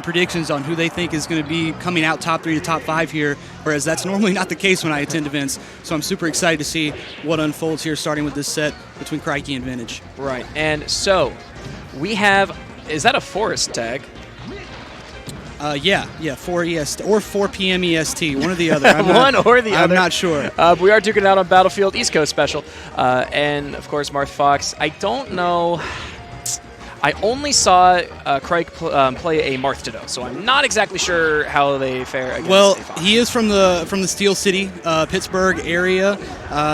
predictions on who they think is going to be coming out top 3 to top 5 here, whereas that's normally not the case when I attend events. So I'm super excited to see what unfolds here, starting with this set between Khryke and Vintage. Right, and so we have, is that a Forest tag? Yeah, 4 EST or 4 p.m. EST, one or the other. One or the other. I'm not sure. We are duking it out on Battlefield East Coast Special. And, of course, Marth Fox. I don't know. I only saw Khryke play a Marth Ditto, so I'm not exactly sure how they fare against Well, a Fox. he is from the Steel City, Pittsburgh area.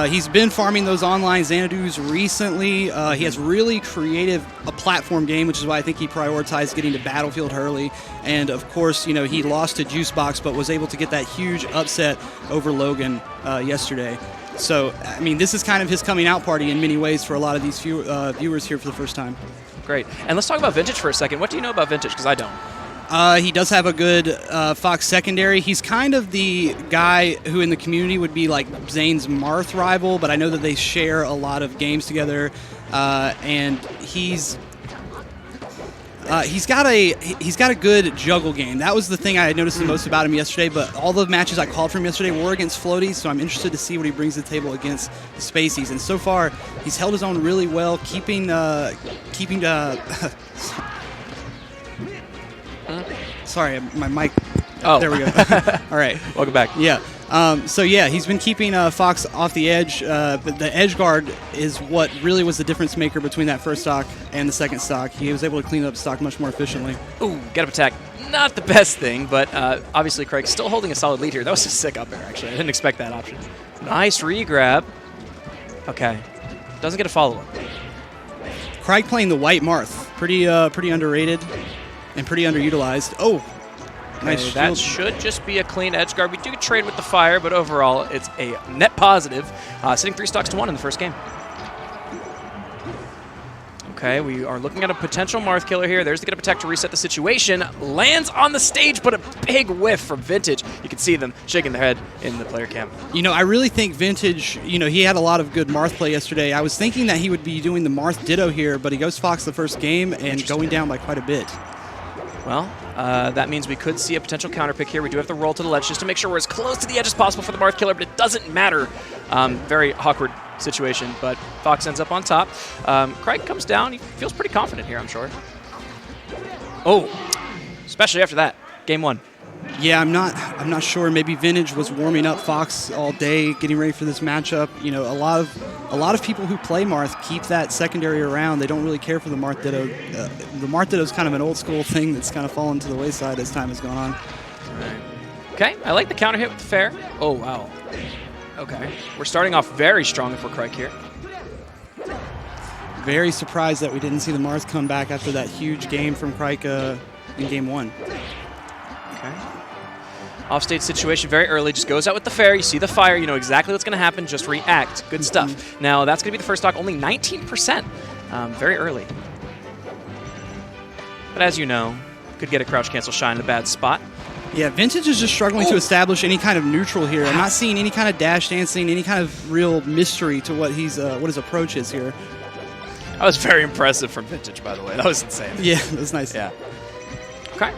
He's been farming those online Xanadu's recently. He has really creative a platform game, which is why I think he prioritized getting to Battlefield early. And, of course, you know, he lost to Juicebox, but was able to get that huge upset over Logan yesterday. So, I mean, this is kind of his coming out party in many ways for a lot of these viewers here for the first time. Great. And let's talk about Vintage for a second. What do you know about Vintage? Because I don't. He does have a good Fox secondary. He's kind of the guy who in the community would be like Zane's Marth rival, but I know that they share a lot of games together, and he's got a good juggle game. That was the thing I had noticed the most about him yesterday, but all the matches I called for him yesterday were against floaties, so I'm interested to see what he brings to the table against the Spaceys. And so far, he's held his own really well, keeping sorry, my mic. Oh. There we go. All right. Welcome back. Yeah. So, yeah, he's been keeping Fox off the edge, but the edge guard is what really was the difference maker between that first stock and the second stock. He was able to clean up the stock much more efficiently. Ooh, get up attack. Not the best thing, but obviously Khryke's still holding a solid lead here. That was a sick up air, actually. I didn't expect that option. Nice re-grab. Okay. Doesn't get a follow-up. Khryke playing the white Marth. Pretty underrated and pretty underutilized. Oh, nice Okay, that should just be a clean edge guard. We do trade with the fire, but overall, it's a net positive. Sitting 3 stocks to 1 in the first game. Okay, we are looking at a potential Marth killer here. There's the get up attack to reset the situation. Lands on the stage, but a big whiff from Vintage. You can see them shaking their head in the player cam. You know, I really think Vintage, you know, he had a lot of good Marth play yesterday. I was thinking that he would be doing the Marth Ditto here, but he goes Fox the first game and going down by quite a bit. Well, that means we could see a potential counter pick here. We do have to roll to the ledge just to make sure we're as close to the edge as possible for the Marth killer, but it doesn't matter. Very awkward situation, but Fox ends up on top. Khryke comes down. He feels pretty confident here, I'm sure. Oh, especially after that. Game 1. Yeah, I'm not sure. Maybe Vintage was warming up Fox all day, getting ready for this matchup. You know, a lot of people who play Marth keep that secondary around. They don't really care for the Marth Ditto. The Marth Ditto is kind of an old school thing that's kind of fallen to the wayside as time has gone on. Right. Okay, I like the counter hit with the fair. Oh, wow. Okay, we're starting off very strong for Khryke here. Very surprised that we didn't see the Marth come back after that huge game from Khryke in Game 1. Okay. Off-stage situation very early. Just goes out with the fair. You see the fire. You know exactly what's going to happen. Just react. Good stuff. Now, that's going to be the first stock. Only 19%. Very early. But as you know, could get a crouch cancel shine in a bad spot. Yeah, Vintage is just struggling to establish any kind of neutral here. I'm not seeing any kind of dash dancing, any kind of real mystery to what his approach is here. That was very impressive from Vintage, by the way. That was insane. Yeah, that was nice. Yeah. Okay.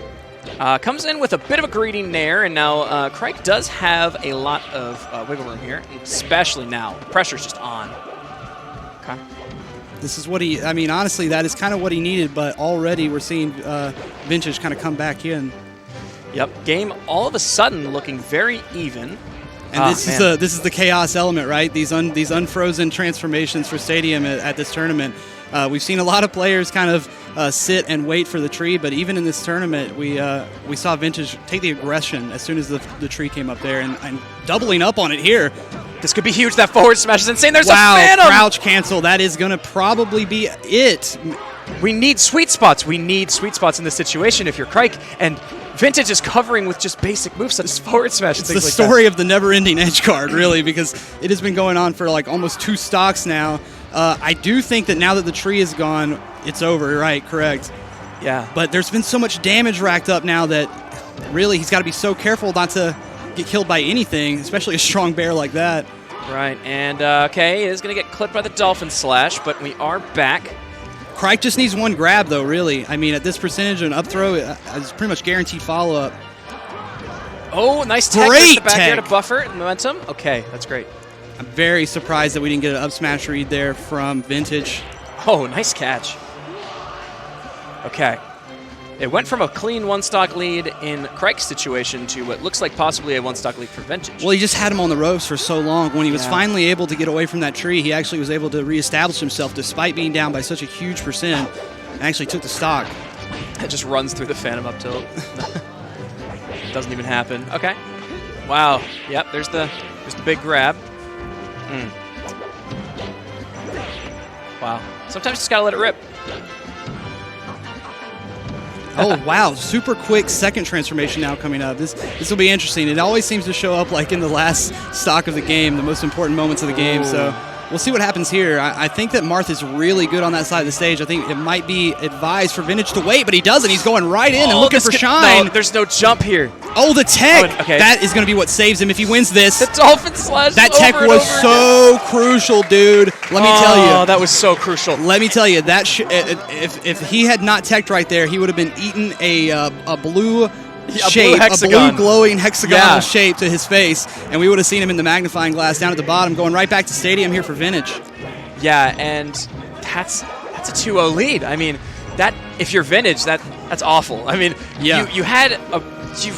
Comes in with a bit of a greedy nair, and now Khryke does have a lot of wiggle room here, especially now. The pressure's just on. Okay. This is what I mean, honestly, that is kind of what he needed, but already we're seeing Vintage kind of come back in. Yep. Game all of a sudden looking very even. And this is the chaos element, right? These unfrozen transformations for Stadium at this tournament. We've seen a lot of players kind of sit and wait for the tree, but even in this tournament, we saw Vintage take the aggression as soon as the tree came up there and doubling up on it here. This could be huge. That forward smash is insane. There's a Phantom! Crouch cancel. That is going to probably be it. We need sweet spots. We need sweet spots in this situation if you're Khryke, and Vintage is covering with just basic moves such as forward smash and things like that. It's the story of the never-ending edge guard, really, because it has been going on for like almost 2 stocks now. I do think that now that the tree is gone, it's over, right? Correct. Yeah. But there's been so much damage racked up now that really he's got to be so careful not to get killed by anything, especially a strong bear like that. Right, and okay, it is going to get clipped by the Dolphin Slash, but we are back. Khryke just needs one grab, though, really. I mean, at this percentage, an up throw is pretty much guaranteed follow-up. Oh, nice tech. Great the back tech. air to buffer momentum. Okay, that's great. I'm very surprised that we didn't get an up smash read there from Vintage. Oh, nice catch. Okay. It went from a clean one-stock lead in Khryke's situation to what looks like possibly a one-stock lead for Vintage. Well, he just had him on the ropes for so long. When he was finally able to get away from that tree, he actually was able to reestablish himself despite being down by such a huge percent and actually took the stock. It just runs through the Phantom up tilt. Doesn't even happen. Okay. Wow. Yep, there's the big grab. Wow. Sometimes you just gotta let it rip. Oh, wow. Super quick second transformation now coming up. This will be interesting. It always seems to show up like in the last stock of the game, the most important moments of the game. So we'll see what happens here. I think that Marth is really good on that side of the stage. I think it might be advised for Vintage to wait, but he doesn't. He's going right in and looking for shine. No, there's no jump here. Oh, the tech! Oh, okay. That is going to be what saves him if he wins this. The Dolphin Slash. That tech was so crucial, dude. Let me tell you. Oh, that was so crucial. Let me tell you, that if he had not teched right there, he would have been eating a blue shape, a blue glowing hexagonal shape to his face, and we would have seen him in the magnifying glass down at the bottom, going right back to Stadium here for Vintage. Yeah, and that's a 2-0 lead. I mean, that if you're Vintage, that's awful. I mean, you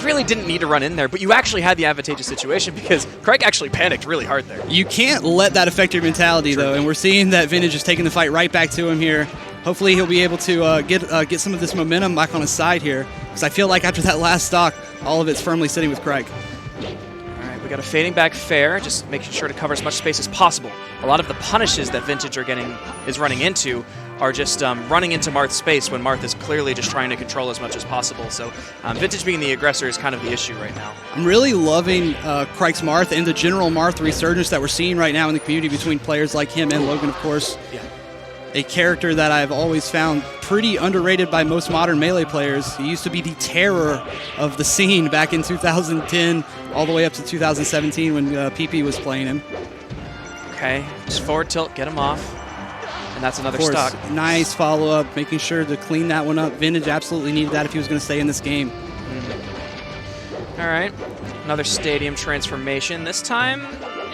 really didn't need to run in there, but you actually had the advantageous situation because Khryke actually panicked really hard there. You can't let that affect your mentality, though, and we're seeing that Vintage is taking the fight right back to him here. Hopefully he'll be able to get some of this momentum back on his side here, because I feel like after that last stock, all of it's firmly sitting with Khryke. All right, we got a fading back fair, just making sure to cover as much space as possible. A lot of the punishes that Vintage is running into are just running into Marth's space when Marth is clearly just trying to control as much as possible. So Vintage being the aggressor is kind of the issue right now. I'm really loving Khryke's Marth and the general Marth resurgence that we're seeing right now in the community between players like him and Logan, of course. Yeah. A character that I've always found pretty underrated by most modern Melee players. He used to be the terror of the scene back in 2010 all the way up to 2017 when PP was playing him. Okay, just forward tilt, get him off. And that's another stock. Nice follow-up, making sure to clean that one up. Vintage absolutely needed that if he was going to stay in this game. All right, another Stadium transformation. This time,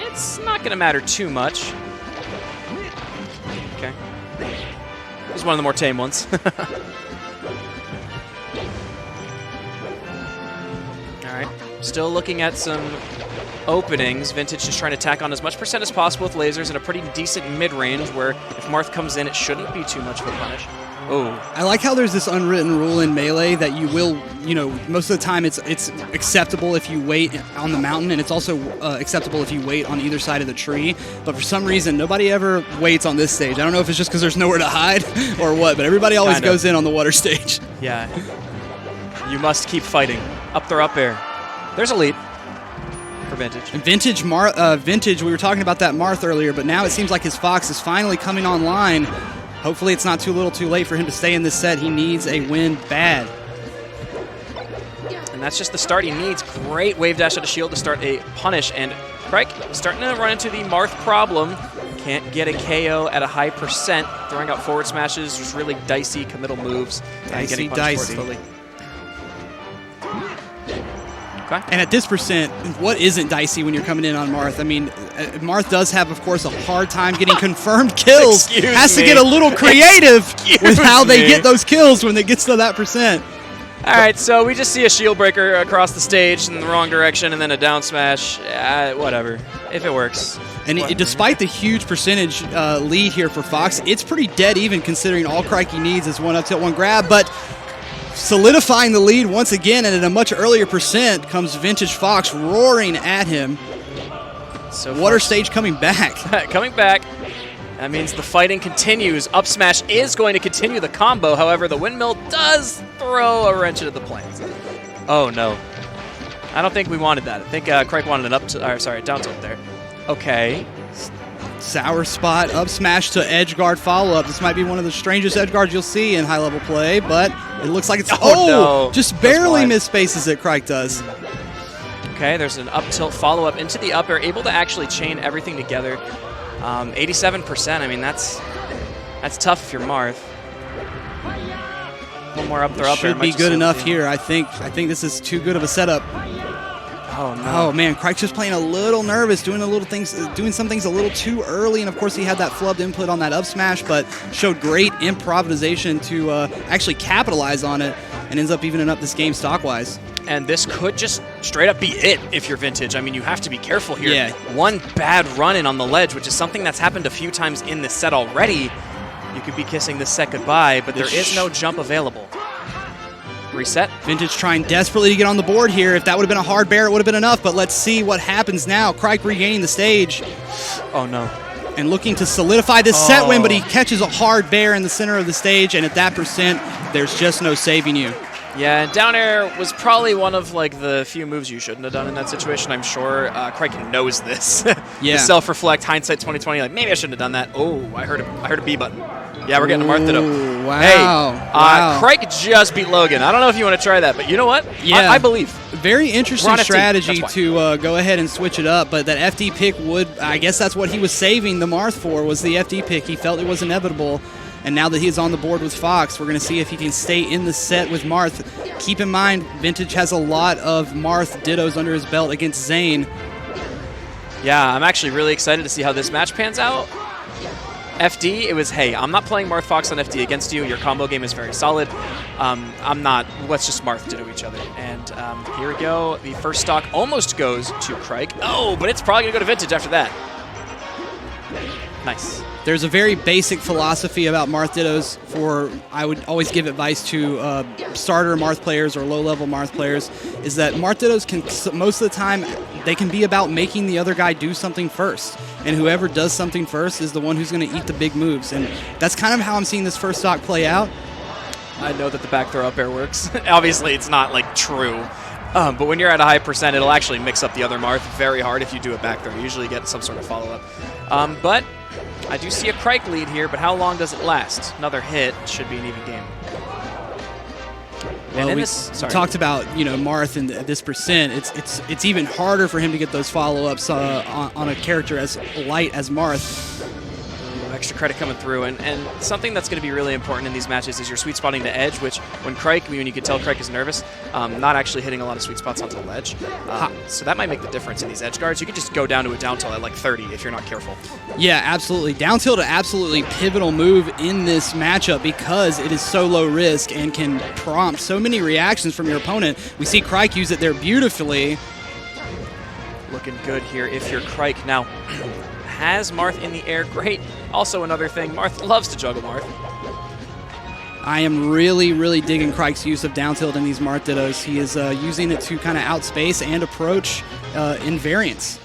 it's not going to matter too much. Okay. This is one of the more tame ones. All right, still looking at some openings. Vintage just trying to tack on as much percent as possible with lasers in a pretty decent mid-range where if Marth comes in, it shouldn't be too much of a punish. Oh. I like how there's this unwritten rule in Melee that you will, most of the time it's acceptable if you wait on the mountain, and it's also acceptable if you wait on either side of the tree. But for some reason, nobody ever waits on this stage. I don't know if it's just because there's nowhere to hide or what, but everybody always goes in on the water stage. Yeah. You must keep fighting. Up throw, up air. There's a lead for Vintage. And Vintage, we were talking about that Marth earlier, but now it seems like his Fox is finally coming online. Hopefully it's not too little too late for him to stay in this set. He needs a win bad. And that's just the start he needs. Great wave dash out of shield to start a punish. And Khryke starting to run into the Marth problem. Can't get a KO at a high percent. Throwing out forward smashes, just really dicey committal moves. Dicey. Okay. And at this percent, what isn't dicey when you're coming in on Marth? I mean, Marth does have, of course, a hard time getting confirmed kills. Has to get a little creative with how they get those kills when it gets to that percent. All right, so we just see a shield breaker across the stage in the wrong direction and then a down smash. Whatever, if it works. And despite the huge percentage lead here for Fox, it's pretty dead even considering all Khryke needs is one up tilt, one grab. But solidifying the lead once again, and at a much earlier percent comes Vintage Fox roaring at him. So water stage coming back. Coming back. That means the fighting continues. Up smash is going to continue the combo. However, the windmill does throw a wrench into the plans. Oh no. I don't think we wanted that. I think Khryke wanted an down tilt there. Okay. Sour spot, up smash to edge guard follow-up. This might be one of the strangest edge guards you'll see in high-level play, but it looks like it's... no. Just barely misspaces it, Khryke does. Okay, there's an up tilt follow-up into the up air, able to actually chain everything together. 87%, I mean, that's tough if you're Marth. One more up throw up there. Should be good enough here. I think this is too good of a setup. Oh no! Oh man, Khryke's just playing a little nervous, doing some things a little too early, and of course he had that flubbed input on that up smash, but showed great improvisation to actually capitalize on it, and ends up evening up this game stock-wise. And this could just straight up be it if you're Vintage. I mean, you have to be careful here. Yeah. One bad run-in on the ledge, which is something that's happened a few times in this set already. You could be kissing this set goodbye, but there is no jump available. Reset. Vintage trying desperately to get on the board here. If that would have been a hard bear, it would have been enough, but let's see what happens now. Khryke regaining the stage. Oh, no. And looking to solidify this set win, but he catches a hard bear in the center of the stage, and at that percent, there's just no saving you. Yeah, and down air was probably one of like the few moves you shouldn't have done in that situation. I'm sure Khryke knows this. Yeah. The self-reflect, hindsight 2020, like maybe I shouldn't have done that. Oh, I heard a B button. Yeah, we're getting a Marth Ditto. Wow. Hey, wow. Khryke just beat Logan. I don't know if you want to try that, but you know what? Yeah. I believe. Very interesting strategy to to go ahead and switch it up, but that FD pick would, I guess that's what he was saving the Marth for, was the FD pick. He felt it was inevitable, and now that he is on the board with Fox, we're going to see if he can stay in the set with Marth. Keep in mind, Vintage has a lot of Marth Dittos under his belt against Zane. Yeah, I'm actually really excited to see how this match pans out. FD, it was, hey, I'm not playing Marth Fox on FD against you. Your combo game is very solid. I'm not, let's just Marth Ditto each other. And here we go. The first stock almost goes to Khryke. Oh, but it's probably going to go to Vintage after that. Nice. There's a very basic philosophy about Marth Dittos I would always give advice to starter Marth players or low-level Marth players, is that Marth Dittos can, most of the time, they can be about making the other guy do something first. And whoever does something first is the one who's going to eat the big moves. And that's kind of how I'm seeing this first stock play out. I know that the back throw up air works. Obviously, it's not, like, true. But when you're at a high percent, it'll actually mix up the other Marth very hard if you do a back throw. You usually get some sort of follow-up. But I do see a Khryke lead here, but how long does it last? Another hit should be an even game. Well, we talked about, Marth and this percent. It's even harder for him to get those follow-ups on a character as light as Marth. Extra credit coming through, and something that's going to be really important in these matches is your sweet spotting to edge, which when you can tell Khryke is nervous, not actually hitting a lot of sweet spots onto the ledge. So that might make the difference in these edge guards. You can just go down to a down tilt at like 30 if you're not careful. Yeah, absolutely. Down tilt, an absolutely pivotal move in this matchup because it is so low risk and can prompt so many reactions from your opponent. We see Khryke use it there beautifully. Looking good here if you're Khryke. Now, has Marth in the air, great. Also another thing, Marth loves to juggle Marth. I am really, really digging Khryke's use of down tilt in these Marth Dittos. He is using it to kind of outspace and approach in variance.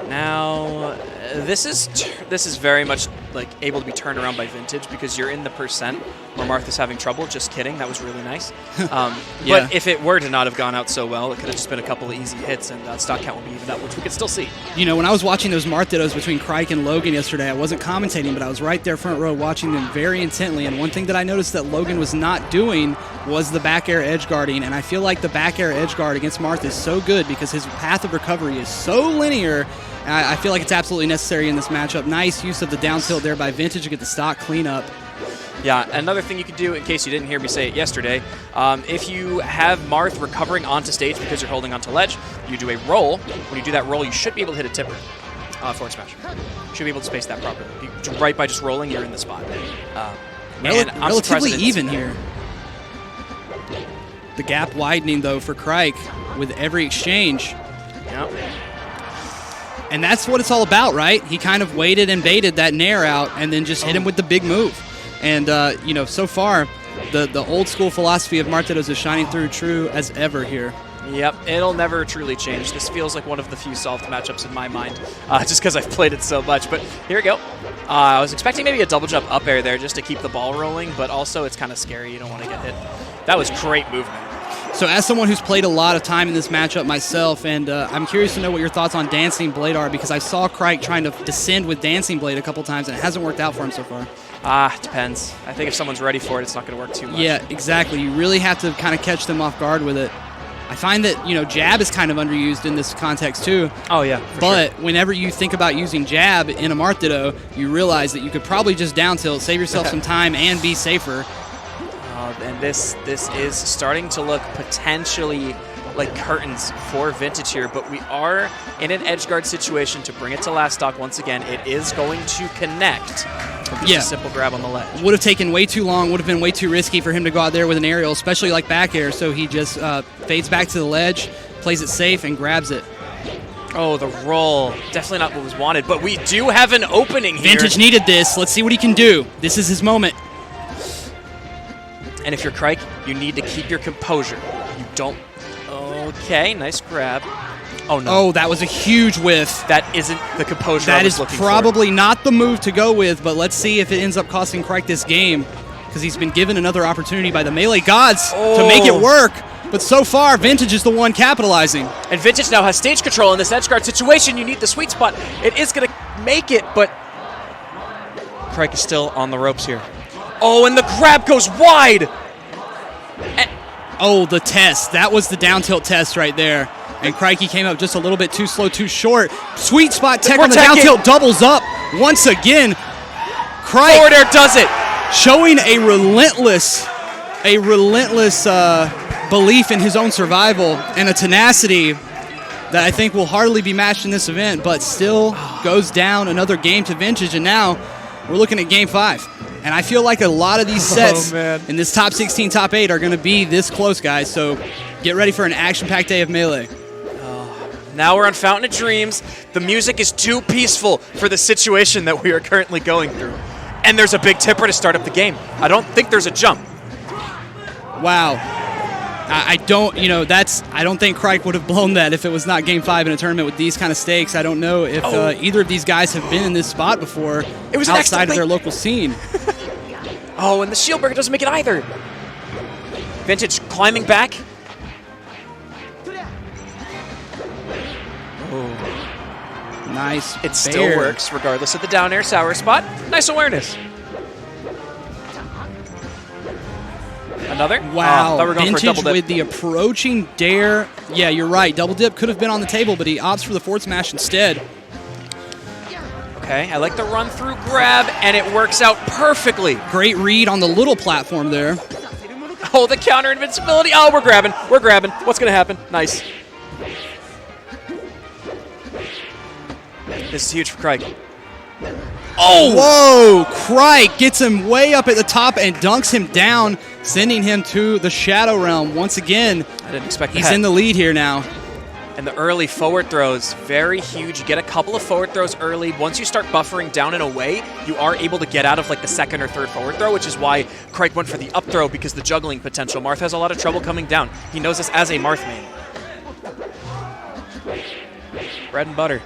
Now, this is very much like able to be turned around by Vintage because you're in the percent where Marth is having trouble. Just kidding, that was really nice. Yeah. But if it were to not have gone out so well, it could have just been a couple of easy hits and stock count would be evened up, which we could still see. When I was watching those Marth Dittos between Khryke and Logan yesterday, I wasn't commentating, but I was right there front row watching them very intently. And one thing that I noticed that Logan was not doing was the back air edge guarding. And I feel like the back air edge guard against Marth is so good because his path of recovery is so linear. I feel like it's absolutely necessary in this matchup. Nice use of the down tilt there by Vintage to get the stock cleanup. Yeah, another thing you can do, in case you didn't hear me say it yesterday, if you have Marth recovering onto stage because you're holding onto ledge, you do a roll. When you do that roll, you should be able to hit a tipper. Forward smash. You should be able to space that properly. Right by just rolling, you're in the spot. Relatively even here. The gap widening, though, for Khryke with every exchange. Yep. And that's what it's all about, right? He kind of waited and baited that nair out and then just hit him with the big move. And, so far, the old school philosophy of Marth Dittos is shining through true as ever here. Yep, it'll never truly change. This feels like one of the few solved matchups in my mind, just because I've played it so much. But here we go. I was expecting maybe a double jump up air there just to keep the ball rolling, but also it's kind of scary. You don't want to get hit. That was great movement. So as someone who's played a lot of time in this matchup myself, and I'm curious to know what your thoughts on Dancing Blade are, because I saw Khryke trying to descend with Dancing Blade a couple times, and it hasn't worked out for him so far. It depends. I think if someone's ready for it, it's not going to work too much. Yeah, exactly. You really have to kind of catch them off guard with it. I find that, jab is kind of underused in this context too. Oh, yeah. But whenever you think about using jab in a Marth Ditto, you realize that you could probably just down tilt, save yourself some time, and be safer. And this is starting to look potentially like curtains for Vintage here, but we are in an edge guard situation. To bring it to last stock once again, it is going to connect. Just a simple grab on the ledge. Would have taken way too long, would have been way too risky for him to go out there with an aerial, especially like back air, so he just fades back to the ledge, plays it safe, and grabs it. Oh, the roll. Definitely not what was wanted, but we do have an opening here. Vintage needed this. Let's see what he can do. This is his moment. And if you're Khryke, you need to keep your composure. You don't... Okay, nice grab. Oh, no. Oh, that was a huge whiff. That isn't the composure I was looking for. That is probably not the move to go with, but let's see if it ends up costing Khryke this game, because he's been given another opportunity by the Melee gods to make it work. But so far, Vintage is the one capitalizing. And Vintage now has stage control in this edge guard situation. You need the sweet spot. It is going to make it, but Khryke is still on the ropes here. Oh, and the grab goes wide. Oh, the test. That was the down tilt test right there. And Khryke came up just a little bit too slow, too short. Sweet spot tech on the down tilt doubles up once again. Khryke forward air does it. Showing a relentless belief in his own survival and a tenacity that I think will hardly be matched in this event, but still goes down another game to Vintage, and now we're looking at Game 5. And I feel like a lot of these sets in this top 16, top 8 are going to be this close, guys. So get ready for an action-packed day of Melee. Now we're on Fountain of Dreams. The music is too peaceful for the situation that we are currently going through. And there's a big tipper to start up the game. I don't think there's a jump. Wow. I don't think Khryke would have blown that if it was not Game 5 in a tournament with these kind of stakes. I don't know if either of these guys have been in this spot before outside of their local scene. Oh, and the shield breaker doesn't make it either. Vintage climbing back. Oh. Nice. It still works regardless of the down air sour spot. Nice awareness. Another? Wow. Thought we were going Vintage for a double dip. with the approaching dare. Yeah, you're right. Double dip could have been on the table, but he opts for the forward smash instead. Okay, I like the run-through grab, and it works out perfectly. Great read on the little platform there. Oh, the counter invincibility. Oh, we're grabbing. We're grabbing. What's going to happen? Nice. This is huge for Khryke. Oh! Whoa! Khryke gets him way up at the top and dunks him down, sending him to the Shadow Realm. Once again, I didn't expect that. He's in the lead here now. And the early forward throws, very huge. You get a couple of forward throws early. Once you start buffering down and away, you are able to get out of like the second or third forward throw, which is why Khryke went for the up throw, because the juggling potential. Marth has a lot of trouble coming down. He knows this as a Marth main. Bread and butter.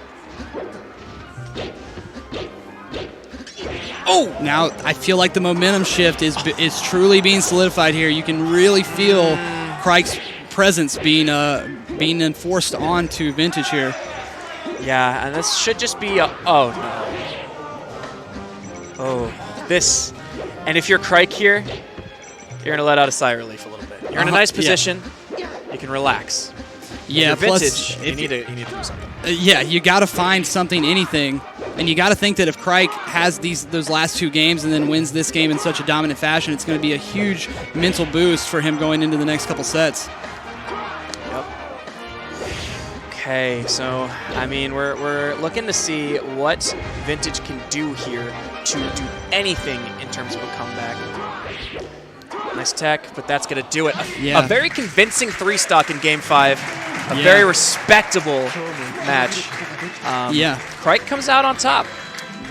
Oh! Now, I feel like the momentum shift is truly being solidified here. You can really feel Khryke's presence being enforced onto Vintage here. Yeah, and this should just be a... Oh, no. Oh, this... And if you're Khryke here, you're going to let out a sigh of relief a little bit. You're in a nice position. Yeah. You can relax. Yeah, Vintage, you need to do something. Yeah, you got to find something, anything. And you got to think that if Khryke has those last two games and then wins this game in such a dominant fashion, it's going to be a huge mental boost for him going into the next couple sets. Yep. Okay, so, I mean, we're looking to see what Vintage can do here to do anything in terms of a comeback. Nice tech, but that's going to do it. A very convincing 3-stock in Game 5. A very respectable match. Khryke comes out on top.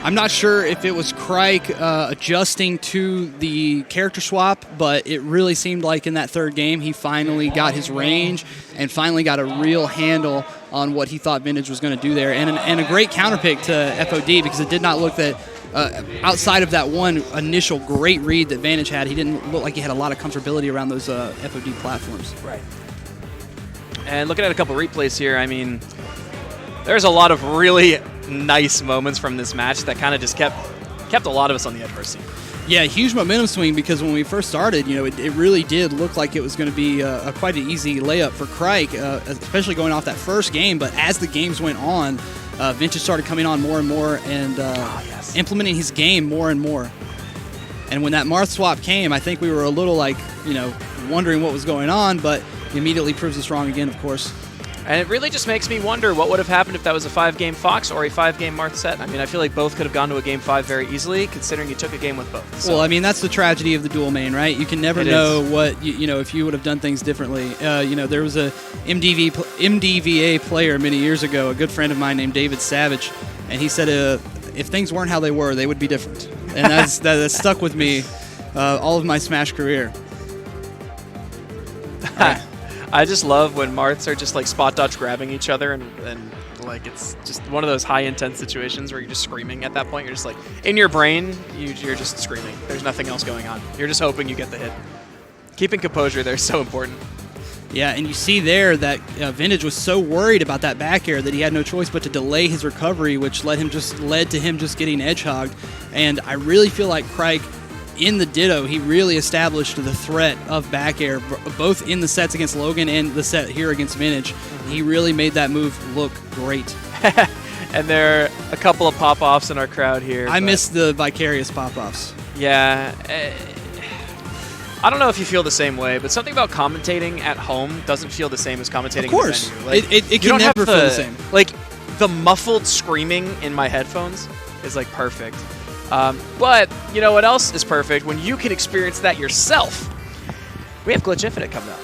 I'm not sure if it was Khryke adjusting to the character swap, but it really seemed like in that third game he finally got his range and finally got a real handle on what he thought Vintage was going to do there. And a great counterpick to FOD, because it did not look that outside of that one initial great read that Vantage had, he didn't look like he had a lot of comfortability around those FOD platforms. Right. And looking at a couple replays here, I mean, there's a lot of really nice moments from this match that kind of just kept a lot of us on the edge of our seat. Yeah, huge momentum swing, because when we first started, it really did look like it was going to be quite an easy layup for Khryke, especially going off that first game. But as the games went on, Vintage started coming on more and more and implementing his game more and more. And when that Marth swap came, I think we were a little wondering what was going on, but he immediately proves us wrong again, of course. And it really just makes me wonder what would have happened if that was a 5-game Fox or a 5-game Marth set. I mean, I feel like both could have gone to a Game 5 very easily, considering you took a game with both. So. Well, I mean, that's the tragedy of the dual main, right? You can never know what, if you would have done things differently. There was a MDVA player many years ago, a good friend of mine named David Savage, and he said if things weren't how they were, they would be different. And that stuck with me all of my Smash career. I just love when Marths are just like spot dodge grabbing each other and like it's just one of those high intense situations where you're just screaming at that point. You're just like, in your brain, you're just screaming. There's nothing else going on. You're just hoping you get the hit. Keeping composure there is so important. Yeah, and you see there that Vintage was so worried about that back air that he had no choice but to delay his recovery, which led to him just getting edge hogged. And I really feel like Khryke, in the Ditto, he really established the threat of back air, both in the sets against Logan and the set here against Vintage. Mm-hmm. He really made that move look great. And there are a couple of pop-offs in our crowd here. I missed the Vicarious pop-offs. Yeah. I don't know if you feel the same way, but something about commentating at home doesn't feel the same as commentating of course. in the venue. Like, it can never feel the same. Like, the muffled screaming in my headphones is, like, perfect. But you know what else is perfect? When you can experience that yourself. We have Glitch Infinite coming up.